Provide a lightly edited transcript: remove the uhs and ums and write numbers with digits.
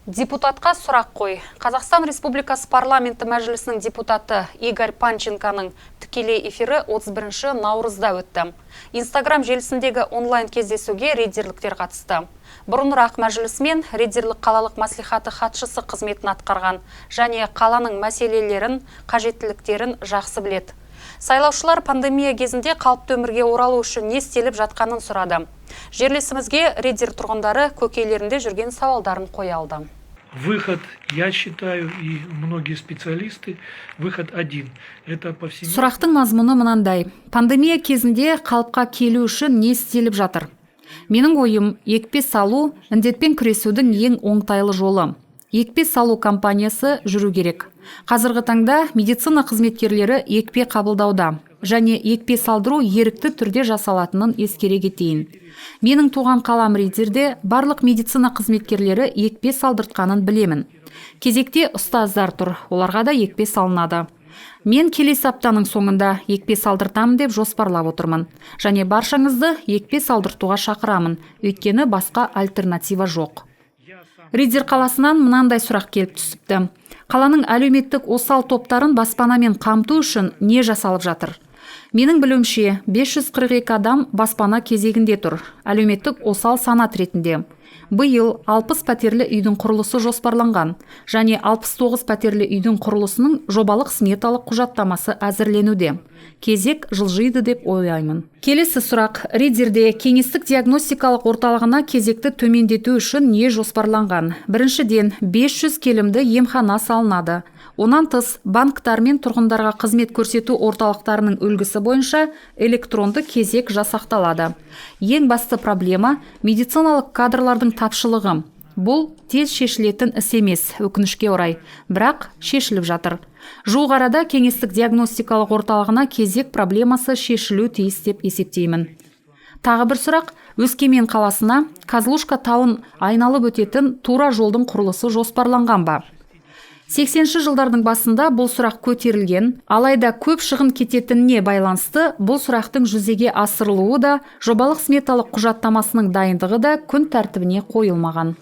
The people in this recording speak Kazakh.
Депутатқа сұрақ қой. Қазақстан Республикасы парламенті мәжілісінің депутаты Игорь Панченконың тікелей эфирі 31 наурызда өтті. Инстаграм желісіндегі онлайн кездесуге рейдерліктер қатысты. Бұрынырақ мәжілісмен рейдерлік қалалық маслихаты хатшысы қызметін атқарған және қаланың мәселелерін, қажеттіліктерін жақсы біледі. Сайлаушылар пандемия кезінде қалыпты өмірге оралу үшін не істеліп жатқанын сұрады. Жерлесімізге рейдер тұрғындары көкейлерінде жүрген сауалдарын қоя алды. Выход, я считаю, и многие специалисты, выход один. Это повсеместно. Сұрақтың мазмұны мынандай. Пандемия кезінде қалыпқа келу үшін не істеліп жатыр? Менің ойым, екпе салу індетпен күресудің ең оңтайлы жолы. Екпе салу кампаниясы жүру керек. Қазіргі таңда медицина қызметкерлері екпе қабылдауда және екпе салдыру ерікті түрде жасалатынын ескере кетейін. Менің туған қалам Риддерде барлық медицина қызметкерлері екпе салдыртқанын білемін. Кезекте ұстаздар тұр, оларға да екпе салынады. Мен келесі аптаның соңында екпе салдыртамын деп жоспарлап отырмын. Және баршаңызды екпе салдыртуға шақырамын, өйткені басқа альтернатива жоқ. Риддер қаласынан мынандай сұрақ келіп түсіпті. Қаланың әлеуметтік осал топтарын баспанамен қамту үшін не жасалып жатыр? Менің білуімше 542 адам баспана кезегінде тұр, әлеуметтік осал санат ретінде. Биыл 60 пәтерлі үйдің құрылысы жоспарланған, және 69 пәтерлі үйдің құрылысының жобалық сметалық құжаттамасы әзірленуде. Кезек жылжиды деп ойлаймын. Келесі сұрақ. Риддерде кеңестік диагностикалық орталығына кезекті төмендету үшін не жоспарланған? Біріншіден, 500 келімді емхана салынады. Онан тыс, банктар мен тұрғындарға қызмет көрсету орталықтарының үлгісі бойынша электронды кезек жасақталады. Ең басты проблема медициналық кадрлардың тапшылығы. Бұл тез шешілетін іс емес, өкінішке орай, бірақ шешіліп жатыр. Жуық арада кеңестік диагностикалық орталығына кезек проблемасы шешілу тиіс деп есептеймін. Тағы бір сұрақ. Өскемен қаласына Козлушка тауын айналып өтетін тура жолдың құрылысы жоспарланған ба? 80-ші жылдардың басында бұл сұрақ көтерілген, алайда көп шығын кететініне байланысты бұл сұрақтың жүзеге асырылуы да, жобалық сметалық құжаттамасының дайындығы да күн тәртібіне қойылмаған.